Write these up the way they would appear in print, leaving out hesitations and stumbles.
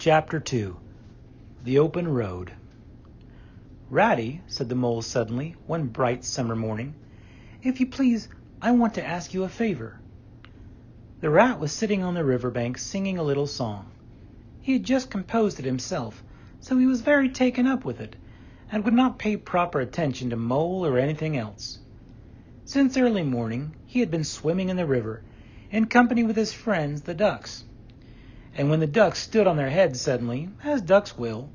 Chapter 2 The Open Road. "Ratty," said the mole suddenly, one bright summer morning, "if you please, I want to ask you a favor." The rat was sitting on the river bank singing a little song. He had just composed it himself, so he was very taken up with it, and would not pay proper attention to mole or anything else. Since early morning he had been swimming in the river, in company with his friends the ducks. And when the ducks stood on their heads suddenly, as ducks will,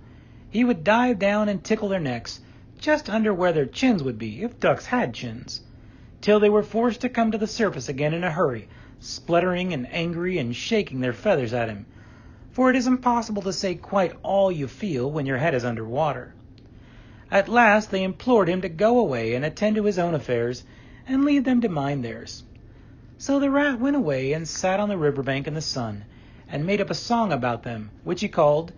he would dive down and tickle their necks, just under where their chins would be, if ducks had chins, till they were forced to come to the surface again in a hurry, spluttering and angry and shaking their feathers at him, for it is impossible to say quite all you feel when your head is under water. At last they implored him to go away and attend to his own affairs, and leave them to mind theirs. So the rat went away and sat on the river bank in the sun, and made up a song about them, which he called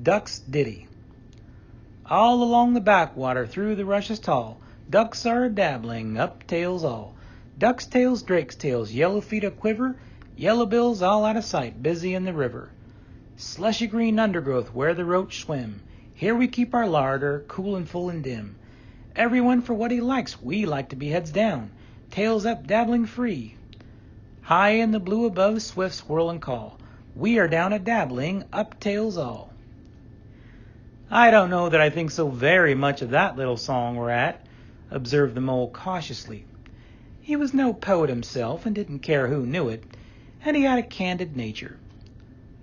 Duck's Ditty. "All along the backwater, through the rushes tall, ducks are a-dabbling, up tails all. Duck's tails, drake's tails, yellow feet a-quiver, yellow bills all out of sight, busy in the river. Slushy green undergrowth where the roach swim, here we keep our larder, cool and full and dim. Everyone for what he likes, we like to be heads down, tails up, dabbling free. High in the blue above, swift swirl and call, we are down a-dabbling, up tails all." "I don't know that I think so very much of that little song, Rat," observed the mole cautiously. He was no poet himself, and didn't care who knew it, and he had a candid nature.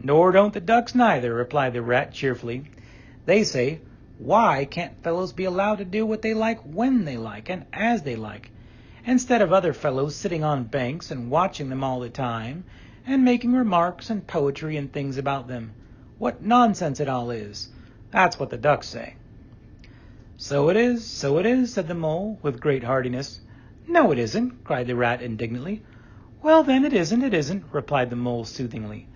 "Nor don't the ducks neither," replied the rat cheerfully. "They say, why can't fellows be allowed to do what they like when they like and as they like, instead of other fellows sitting on banks and watching them all the time, and making remarks and poetry and things about them? What nonsense it all is! That's what the ducks say." So it is, said the mole, with great heartiness. "No, it isn't," cried the rat indignantly. "Well, then, it isn't, replied the mole soothingly.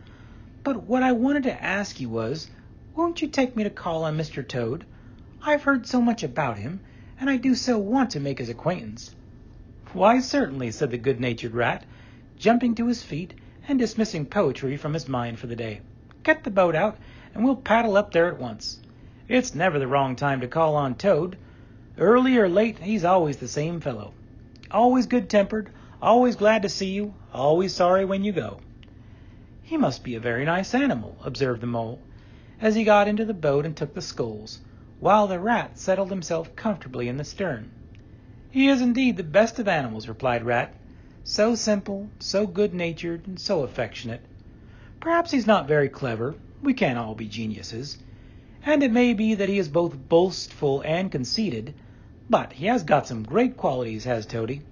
"But what I wanted to ask you was, won't you take me to call on Mr. Toad? I've heard so much about him, and I do so want to make his acquaintance." "Why, certainly," said the good-natured rat, jumping to his feet and dismissing poetry from his mind for the day. "Get the boat out, and we'll paddle up there at once. It's never the wrong time to call on Toad. Early or late, he's always the same fellow. Always good-tempered, always glad to see you, always sorry when you go." "He must be a very nice animal," observed the mole, as he got into the boat and took the sculls, while the rat settled himself comfortably in the stern. "He is indeed the best of animals," replied Rat. "So simple, so good-natured, and so affectionate. Perhaps he's not very clever, we can't all be geniuses, and it may be that he is both boastful and conceited, but he has got some great qualities, has Toady."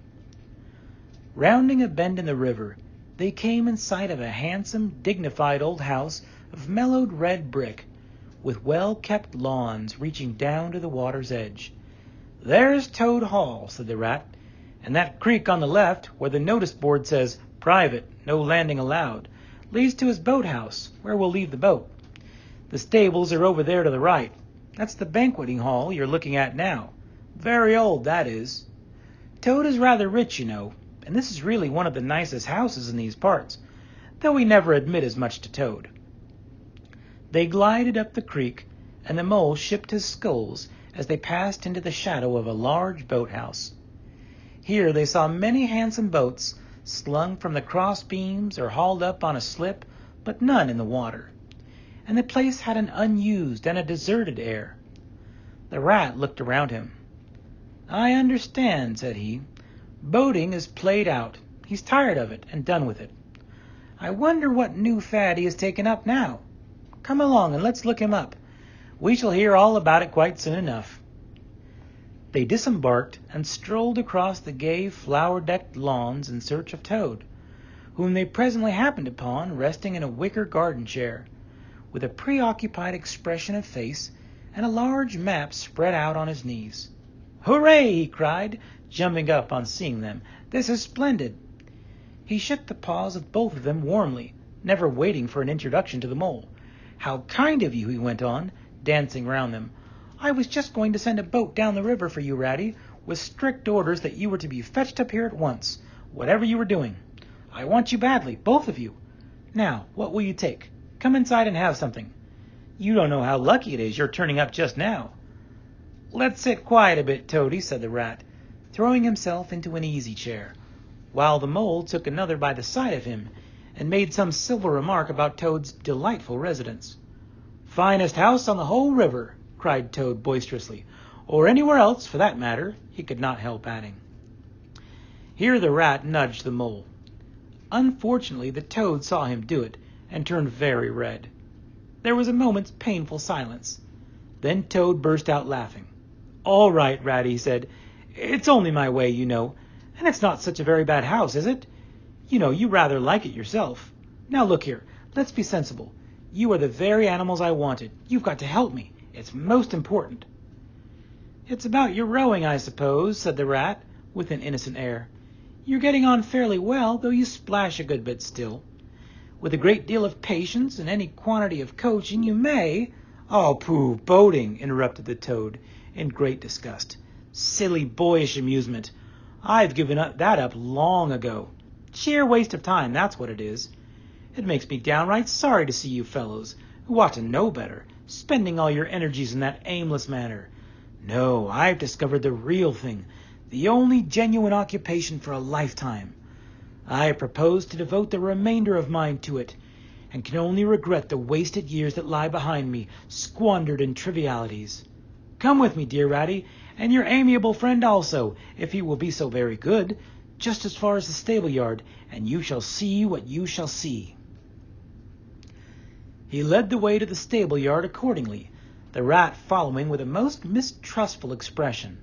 Rounding a bend in the river, they came in sight of a handsome, dignified old house of mellowed red brick, with well-kept lawns reaching down to the water's edge. "There's Toad Hall," said the rat, "and that creek on the left, where the notice board says, 'Private, no landing allowed,' leads to his boathouse, where we'll leave the boat. The stables are over there to the right. That's the banqueting hall you're looking at now. Very old, that is. Toad is rather rich, you know, and this is really one of the nicest houses in these parts, though we never admit as much to Toad." They glided up the creek, and the mole shipped his sculls as they passed into the shadow of a large boathouse. Here they saw many handsome boats, slung from the cross beams or hauled up on a slip, but none in the water, and the place had an unused and a deserted air. The rat looked around him. "I understand," said he. "Boating is played out. He's tired of it and done with it. I wonder what new fad he has taken up now. Come along and let's look him up. We shall hear all about it quite soon enough." They disembarked and strolled across the gay flower-decked lawns in search of Toad, whom they presently happened upon resting in a wicker garden chair, with a preoccupied expression of face and a large map spread out on his knees. "Hooray!" he cried, jumping up on seeing them. "This is splendid." He shook the paws of both of them warmly, never waiting for an introduction to the mole. "How kind of you," he went on, dancing round them. "I was just going to send a boat down the river for you, Ratty, with strict orders that you were to be fetched up here at once, whatever you were doing. I want you badly, both of you. Now, what will you take? Come inside and have something. You don't know how lucky it is you're turning up just now." "Let's sit quiet a bit, Toady," said the rat, throwing himself into an easy chair, while the mole took another by the side of him and made some civil remark about Toad's delightful residence. "Finest house on the whole river," cried Toad boisterously, "or anywhere else, for that matter," he could not help adding. Here the rat nudged the mole. Unfortunately, the toad saw him do it and turned very red. There was a moment's painful silence. Then Toad burst out laughing. "All right, Rat," he said. "It's only my way, you know. And it's not such a very bad house, is it? You know, you rather like it yourself. Now look here, let's be sensible. You are the very animals I wanted. You've got to help me. It's most important." "It's about your rowing, I suppose," said the rat, with an innocent air. "You're getting on fairly well, though you splash a good bit still. With a great deal of patience and any quantity of coaching, you may—" "Oh, pooh, boating," interrupted the toad, in great disgust. "Silly, boyish amusement. I've given that up long ago. Sheer waste of time, that's what it is. It makes me downright sorry to see you fellows, who ought to know better, spending all your energies in that aimless manner. No, I've discovered the real thing, the only genuine occupation for a lifetime. I propose to devote the remainder of mine to it, and can only regret the wasted years that lie behind me, squandered in trivialities. Come with me, dear Ratty, and your amiable friend also, if he will be so very good, just as far as the stable-yard, and you shall see what you shall see." He led the way to the stable-yard accordingly, the rat following with a most mistrustful expression.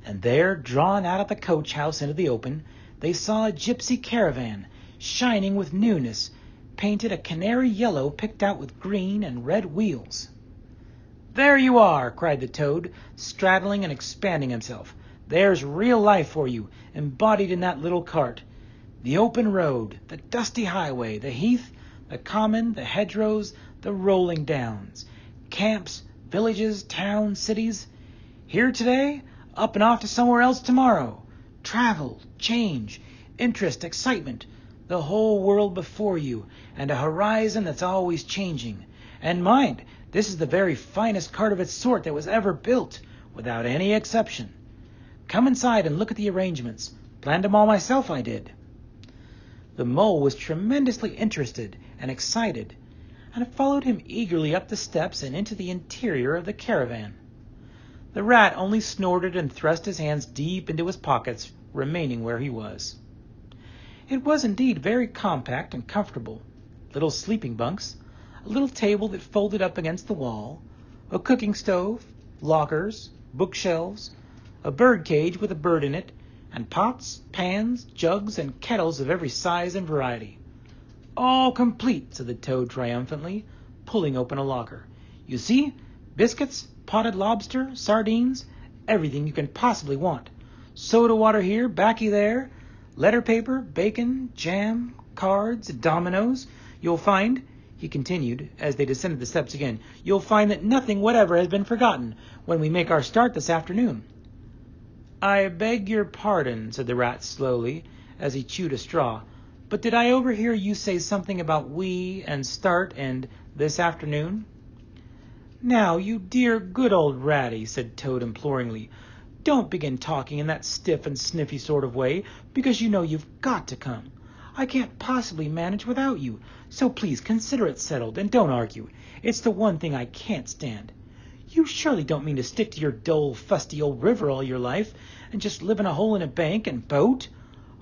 And there, drawn out of the coach-house into the open, they saw a gypsy caravan, shining with newness, painted a canary yellow picked out with green and red wheels. "There you are," cried the toad, straddling and expanding himself. "There's real life for you, embodied in that little cart. The open road, the dusty highway, the heath, the common, the hedgerows, the rolling downs, camps, villages, towns, cities. Here today, up and off to somewhere else tomorrow. Travel, change, interest, excitement, the whole world before you, and a horizon that's always changing. And mind, this is the very finest cart of its sort that was ever built, without any exception. Come inside and look at the arrangements. Planned them all myself, I did." The mole was tremendously interested and excited, and followed him eagerly up the steps and into the interior of the caravan. The rat only snorted and thrust his hands deep into his pockets, remaining where he was. It was indeed very compact and comfortable. Little sleeping bunks, a little table that folded up against the wall, a cooking stove, lockers, bookshelves, a bird cage with a bird in it, and pots, pans, jugs, and kettles of every size and variety. "All complete," said the toad triumphantly, pulling open a locker. "You see, biscuits, potted lobster, sardines, everything you can possibly want. Soda water here, baccy there, letter paper, bacon, jam, cards, dominoes. You'll find," he continued, as they descended the steps again, "you'll find that nothing whatever has been forgotten when we make our start this afternoon." "I beg your pardon," said the rat slowly, as he chewed a straw, "but did I overhear you say something about we and start and this afternoon?" "Now, you dear good old Ratty," said Toad imploringly, "don't begin talking in that stiff and sniffy sort of way, because you know you've got to come. I can't possibly manage without you, so please consider it settled and don't argue. It's the one thing I can't stand. You surely don't mean to stick to your dull, fusty old river all your life and just live in a hole in a bank and boat?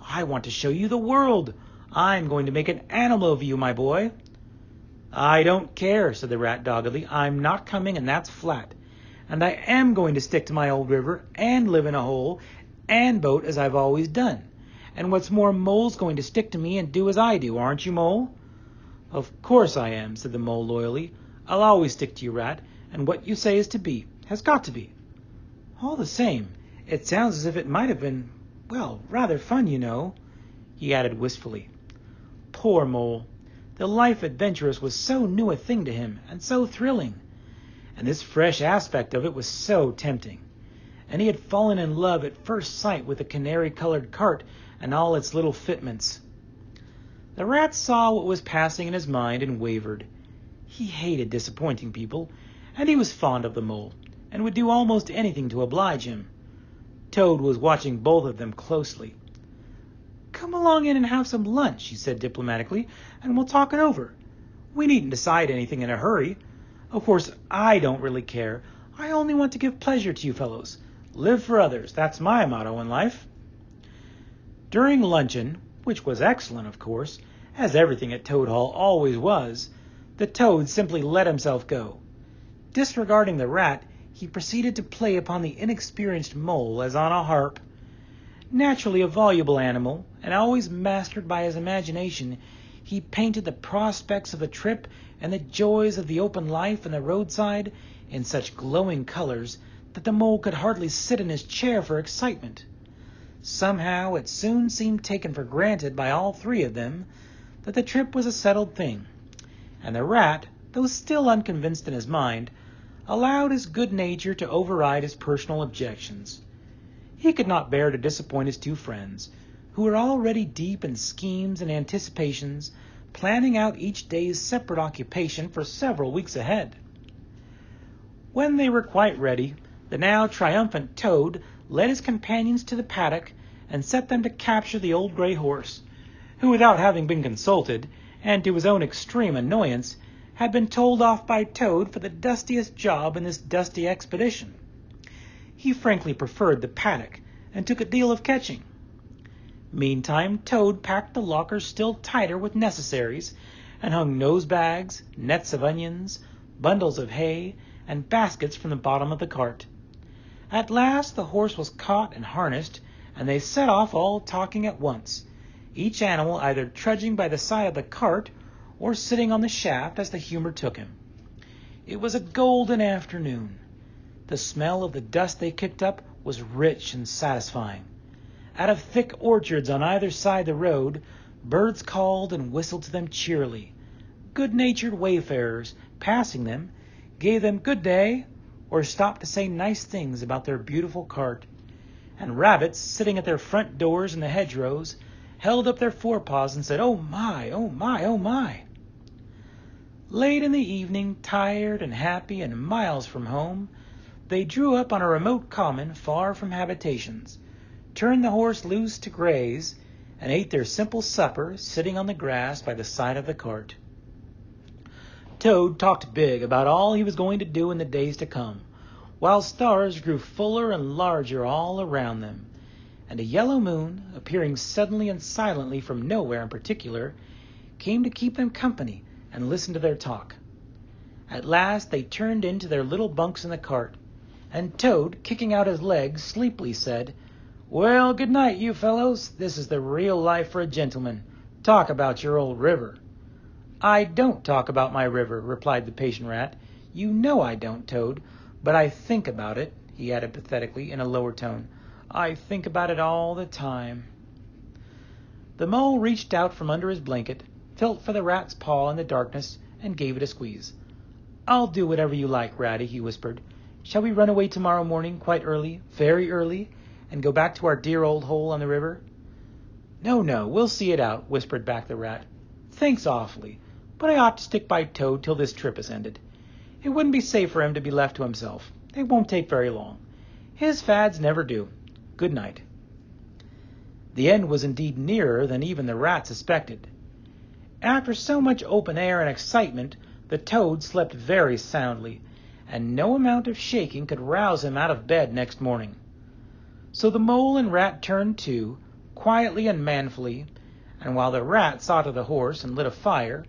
I want to show you the world. I'm going to make an animal of you, my boy." "I don't care," said the rat doggedly. "I'm not coming, and that's flat. And I am going to stick to my old river and live in a hole and boat as I've always done. And what's more, Mole's going to stick to me and do as I do, aren't you, Mole?" "Of course I am," said the mole loyally. "I'll always stick to you, Rat, and what you say is to be, has got to be. All the same, it sounds as if it might have been, well, rather fun, you know," he added wistfully. Poor Mole! The life adventurous was so new a thing to him, and so thrilling. And this fresh aspect of it was so tempting. And he had fallen in love at first sight with the canary-colored cart and all its little fitments. The rat saw what was passing in his mind and wavered. He hated disappointing people, and he was fond of the mole, and would do almost anything to oblige him. Toad was watching both of them closely. "Come along in and have some lunch," she said diplomatically, "and we'll talk it over. We needn't decide anything in a hurry. Of course, I don't really care. I only want to give pleasure to you fellows. Live for others, that's my motto in life." During luncheon, which was excellent, of course, as everything at Toad Hall always was, the Toad simply let himself go. Disregarding the rat, he proceeded to play upon the inexperienced mole as on a harp. Naturally a voluble animal, and always mastered by his imagination, he painted the prospects of the trip and the joys of the open life and the roadside in such glowing colors that the mole could hardly sit in his chair for excitement. Somehow it soon seemed taken for granted by all three of them that the trip was a settled thing, and the rat, though still unconvinced in his mind, allowed his good nature to override his personal objections. He could not bear to disappoint his two friends, who were already deep in schemes and anticipations, planning out each day's separate occupation for several weeks ahead. When they were quite ready, the now triumphant Toad led his companions to the paddock and set them to capture the old gray horse, who, without having been consulted, and to his own extreme annoyance, had been told off by Toad for the dustiest job in this dusty expedition. He frankly preferred the paddock, and took a deal of catching. Meantime, Toad packed the lockers still tighter with necessaries, and hung nose-bags, nets of onions, bundles of hay, and baskets from the bottom of the cart. At last the horse was caught and harnessed, and they set off all talking at once, each animal either trudging by the side of the cart or sitting on the shaft as the humor took him. It was a golden afternoon. The smell of the dust they kicked up was rich and satisfying. Out of thick orchards on either side the road, birds called and whistled to them cheerily. Good-natured wayfarers, passing them, gave them good day, or stopped to say nice things about their beautiful cart. And rabbits, sitting at their front doors in the hedgerows, held up their forepaws and said, "Oh my, oh my, oh my." Late in the evening, tired and happy and miles from home, they drew up on a remote common far from habitations, turned the horse loose to graze, and ate their simple supper sitting on the grass by the side of the cart. Toad talked big about all he was going to do in the days to come, while stars grew fuller and larger all around them, and a yellow moon, appearing suddenly and silently from nowhere in particular, came to keep them company and listen to their talk. At last they turned into their little bunks in the cart, and Toad, kicking out his legs, sleepily said, "Well, good night, you fellows. This is the real life for a gentleman. Talk about your old river." "I don't talk about my river," replied the patient rat. "You know I don't, Toad, but I think about it," he added pathetically in a lower tone. "I think about it all the time." The mole reached out from under his blanket, felt for the rat's paw in the darkness, and gave it a squeeze. "I'll do whatever you like, Ratty," he whispered. "Shall we run away tomorrow morning quite early, very early, and go back to our dear old hole on the river?" "No, we'll see it out," whispered back the rat. "Thanks awfully, but I ought to stick by Toad till this trip is ended. It wouldn't be safe for him to be left to himself. It won't take very long. His fads never do. Good night." The end was indeed nearer than even the rat suspected. After so much open air and excitement, the Toad slept very soundly, and no amount of shaking could rouse him out of bed next morning. So the mole and rat turned to, quietly and manfully, and while the rat saw to the horse and lit a fire,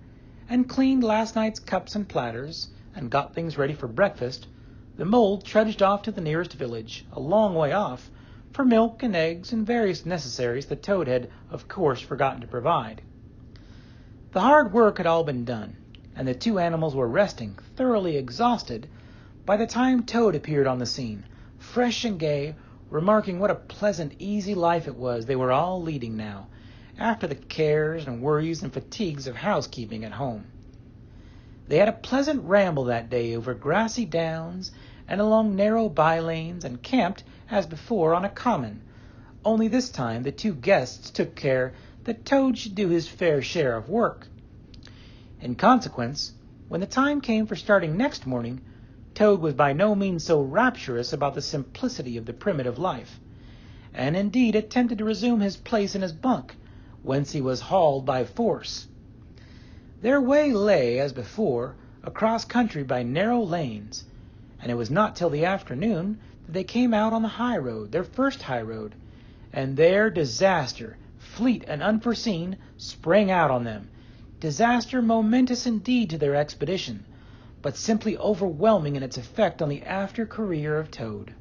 and cleaned last night's cups and platters, and got things ready for breakfast, the mole trudged off to the nearest village, a long way off, for milk and eggs and various necessaries the Toad had, of course, forgotten to provide. The hard work had all been done, and the two animals were resting, thoroughly exhausted, by the time Toad appeared on the scene, fresh and gay, remarking what a pleasant, easy life it was they were all leading now, after the cares and worries and fatigues of housekeeping at home. They had a pleasant ramble that day over grassy downs and along narrow by-lanes, and camped, as before, on a common, only this time the two guests took care that Toad should do his fair share of work. In consequence, When the time came for starting next morning, Toad was by no means so rapturous about the simplicity of the primitive life, and indeed attempted to resume his place in his bunk, whence he was hauled by force. Their way lay, as before, across country by narrow lanes, and it was not till the afternoon that they came out on the high road, their first high road, and there disaster, fleet and unforeseen, sprang out on them. Disaster momentous indeed to their expedition, but simply overwhelming in its effect on the after career of Toad.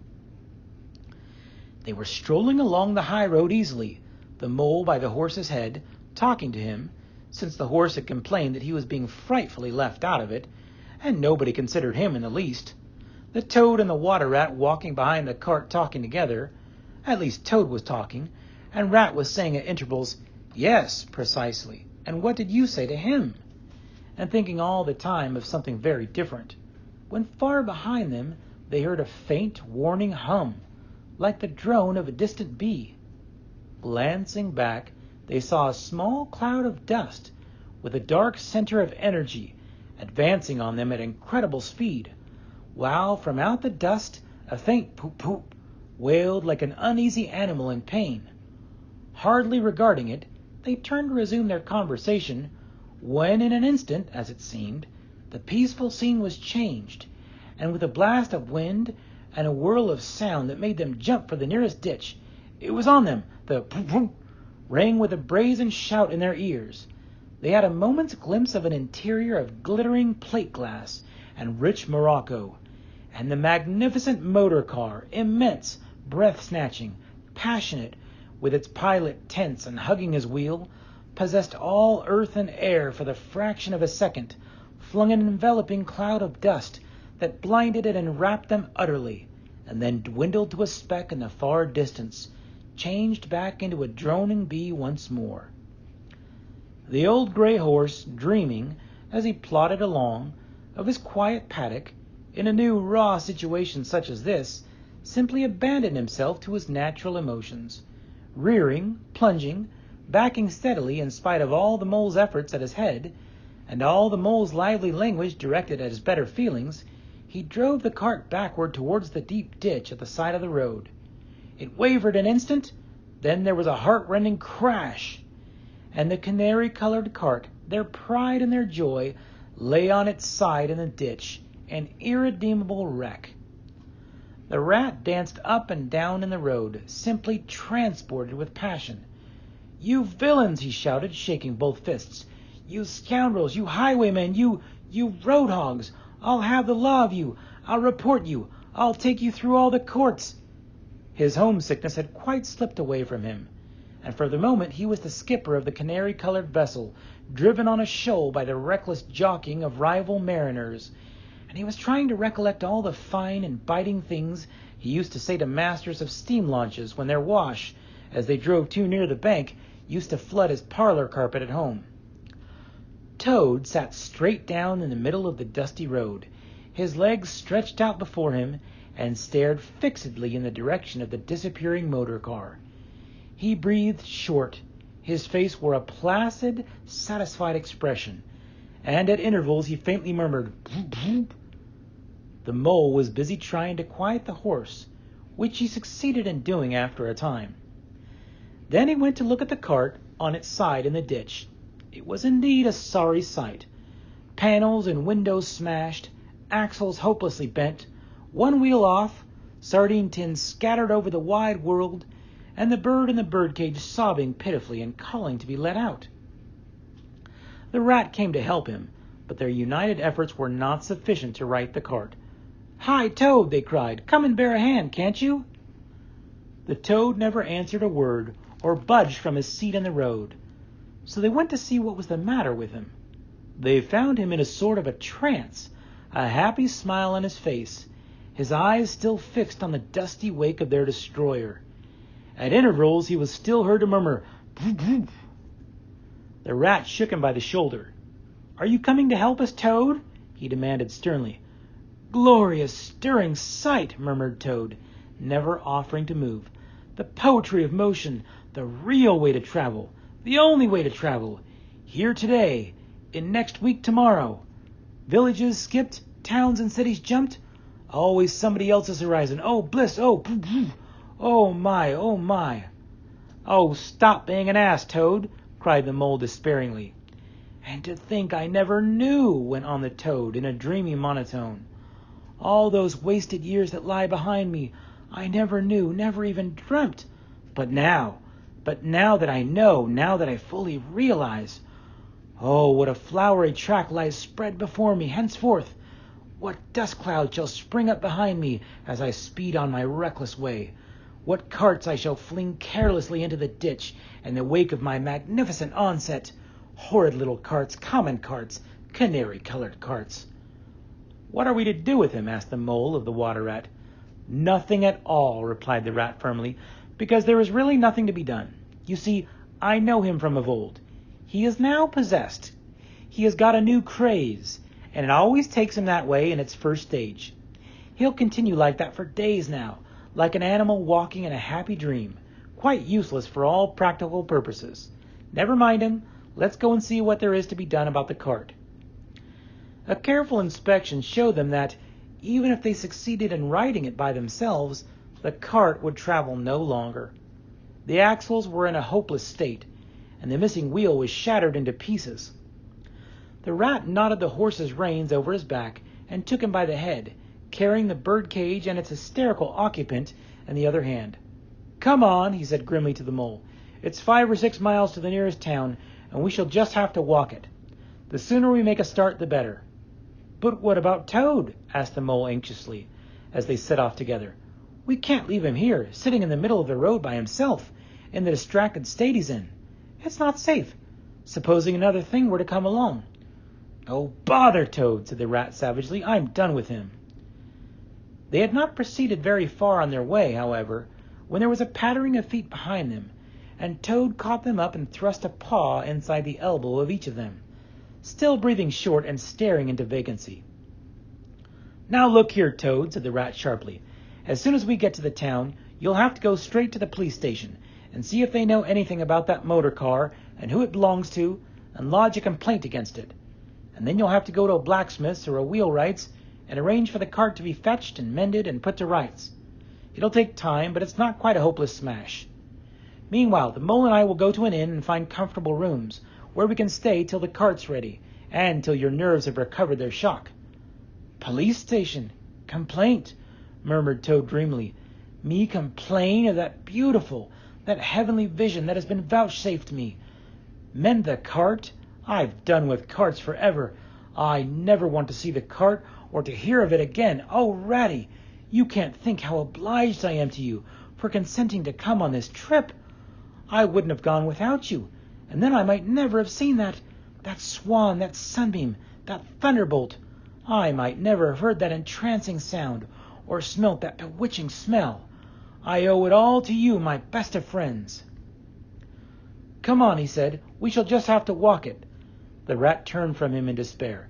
They were strolling along the high road easily, the mole by the horse's head, talking to him, since the horse had complained that he was being frightfully left out of it, and nobody considered him in the least. The Toad and the Water Rat walking behind the cart talking together. At least Toad was talking, and Rat was saying at intervals, "Yes, precisely, and what did you say to him?" and thinking all the time of something very different, when far behind them they heard a faint, warning hum, like the drone of a distant bee. Glancing back, they saw a small cloud of dust, with a dark center of energy, advancing on them at incredible speed, while from out the dust a faint poop-poop wailed like an uneasy animal in pain. Hardly regarding it, they turned to resume their conversation, when in an instant, as it seemed, the peaceful scene was changed, and with a blast of wind and a whirl of sound that made them jump for the nearest ditch, it was on them. The poop-poop rang with a brazen shout in their ears. They had a moment's glimpse of an interior of glittering plate glass and rich morocco, and the magnificent motor car, immense, breath-snatching, passionate, with its pilot tense and hugging his wheel, possessed all earth and air for the fraction of a second, flung an enveloping cloud of dust that blinded and enwrapped them utterly, and then dwindled to a speck in the far distance, changed back into a droning bee once more. The old gray horse, dreaming, as he plodded along, of his quiet paddock, in a new raw situation such as this, simply abandoned himself to his natural emotions, rearing, plunging, backing steadily in spite of all the mole's efforts at his head, and all the mole's lively language directed at his better feelings. He drove the cart backward towards the deep ditch at the side of the road. It wavered an instant, then there was a heart-rending crash, and the canary-colored cart, their pride and their joy, lay on its side in the ditch, an irredeemable wreck. The rat danced up and down in the road, simply transported with passion. "You villains!" he shouted, shaking both fists. "You scoundrels! You highwaymen! You road hogs! I'll have the law of you! I'll report you! I'll take you through all the courts!" His homesickness had quite slipped away from him, and for the moment he was the skipper of the canary-colored vessel, driven on a shoal by the reckless jockeying of rival mariners, and he was trying to recollect all the fine and biting things he used to say to masters of steam launches when their wash, as they drove too near the bank, used to flood his parlor carpet at home. Toad sat straight down in the middle of the dusty road, his legs stretched out before him, and stared fixedly in the direction of the disappearing motor car. He breathed short, his face wore a placid, satisfied expression, and at intervals he faintly murmured, "Bloop, bloop." The mole was busy trying to quiet the horse, which he succeeded in doing after a time. Then he went to look at the cart on its side in the ditch. It was indeed a sorry sight. Panels and windows smashed, axles hopelessly bent, one wheel off, sardine tins scattered over the wide world, and the bird in the birdcage sobbing pitifully and calling to be let out. The rat came to help him, but their united efforts were not sufficient to right the cart. "Hi, Toad!" they cried. "Come and bear a hand, can't you?" The Toad never answered a word or budged from his seat in the road, so they went to see what was the matter with him. They found him in a sort of a trance, a happy smile on his face, his eyes still fixed on the dusty wake of their destroyer. At intervals he was still heard to murmur, "Bloop, bloop." The rat shook him by the shoulder. "Are you coming to help us, Toad?" he demanded sternly. "Glorious, stirring sight," murmured Toad, never offering to move. "The poetry of motion, the real way to travel, the only way to travel. Here today, in next week tomorrow." Villages skipped, towns and cities jumped. Always somebody else's horizon. Oh, bliss, oh, oh my, oh my. Oh, stop being an ass, Toad, cried the Mole despairingly. And to think I never knew, went on the Toad in a dreamy monotone. All those wasted years that lie behind me, I never knew, never even dreamt. But now that I know, now that I fully realize, oh, what a flowery track lies spread before me henceforth. What dust clouds shall spring up behind me as I speed on my reckless way. What carts I shall fling carelessly into the ditch in the wake of my magnificent onset. Horrid little carts, common carts, canary-colored carts. What are we to do with him? Asked the Mole of the Water Rat. Nothing at all, replied the Rat firmly, because there is really nothing to be done. You see, I know him from of old. He is now possessed. He has got a new craze, and it always takes him that way in its first stage. He'll continue like that for days now, like an animal walking in a happy dream, quite useless for all practical purposes. Never mind him. Let's go and see what there is to be done about the cart. A careful inspection showed them that, even if they succeeded in riding it by themselves, the cart would travel no longer. The axles were in a hopeless state, and the missing wheel was shattered into pieces. The Rat knotted the horse's reins over his back and took him by the head, carrying the bird cage and its hysterical occupant in the other hand. "Come on," he said grimly to the Mole. "It's 5 or 6 miles to the nearest town, and we shall just have to walk it. The sooner we make a start, the better." "But what about Toad?" asked the Mole anxiously, as they set off together. "We can't leave him here, sitting in the middle of the road by himself, in the distracted state he's in. It's not safe. Supposing another thing were to come along." "Oh, bother Toad," said the Rat savagely. "I'm done with him." They had not proceeded very far on their way, however, when there was a pattering of feet behind them, and Toad caught them up and thrust a paw inside the elbow of each of them, still breathing short and staring into vacancy. "Now look here, Toad," said the Rat sharply. "As soon as we get to the town, you'll have to go straight to the police station and see if they know anything about that motor car and who it belongs to, and lodge a complaint against it. And then you'll have to go to a blacksmith's or a wheelwright's and arrange for the cart to be fetched and mended and put to rights. It'll take time, but it's not quite a hopeless smash. Meanwhile, the Mole and I will go to an inn and find comfortable rooms, where we can stay till the cart's ready, and till your nerves have recovered their shock." "Police station? Complaint?" murmured Toad dreamily. "Me complain of that beautiful, that heavenly vision that has been vouchsafed me? Mend the cart? I've done with carts forever. I never want to see the cart or to hear of it again. Oh, Ratty, you can't think how obliged I am to you for consenting to come on this trip. I wouldn't have gone without you, and then I might never have seen that swan, that sunbeam, that thunderbolt. I might never have heard that entrancing sound or smelt that bewitching smell. I owe it all to you, my best of friends." "Come on," he said. "We shall just have to walk it." The Rat turned from him in despair.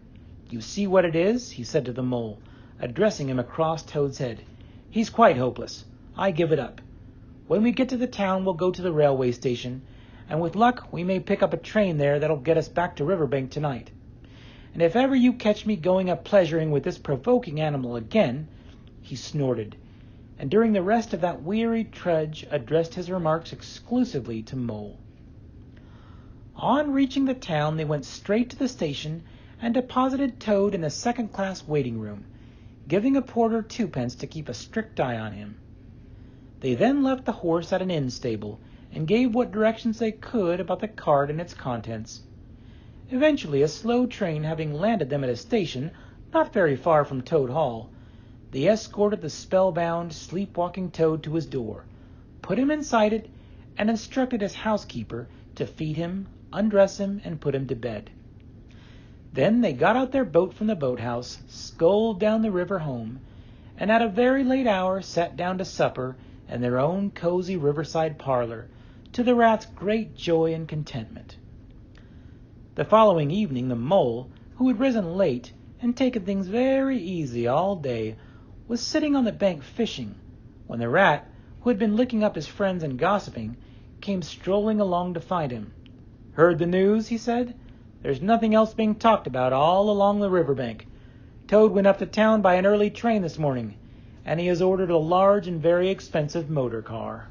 "You see what it is?" he said to the Mole, addressing him across Toad's head. "He's quite hopeless. I give it up. When we get to the town, we'll go to the railway station, and with luck we may pick up a train there that'll get us back to Riverbank tonight. And if ever you catch me going up pleasuring with this provoking animal again—" He snorted, and during the rest of that weary trudge addressed his remarks exclusively to Mole. On reaching the town, they went straight to the station and deposited Toad in a second-class waiting room, giving a porter 2d to keep a strict eye on him. They then left the horse at an inn stable and gave what directions they could about the cart and its contents. Eventually, a slow train having landed them at a station not very far from Toad Hall, they escorted the spellbound, sleepwalking Toad to his door, put him inside it, and instructed his housekeeper to feed him, undress him, and put him to bed. Then they got out their boat from the boathouse, sculled down the river home, and at a very late hour sat down to supper in their own cozy riverside parlor, to the Rat's great joy and contentment. The following evening the Mole, who had risen late and taken things very easy all day, was sitting on the bank fishing, when the Rat, who had been licking up his friends and gossiping, came strolling along to find him. "Heard the news?" he said. There's nothing else being talked about all along the riverbank. Toad went up to town by an early train this morning, and he has ordered a large and very expensive motor car.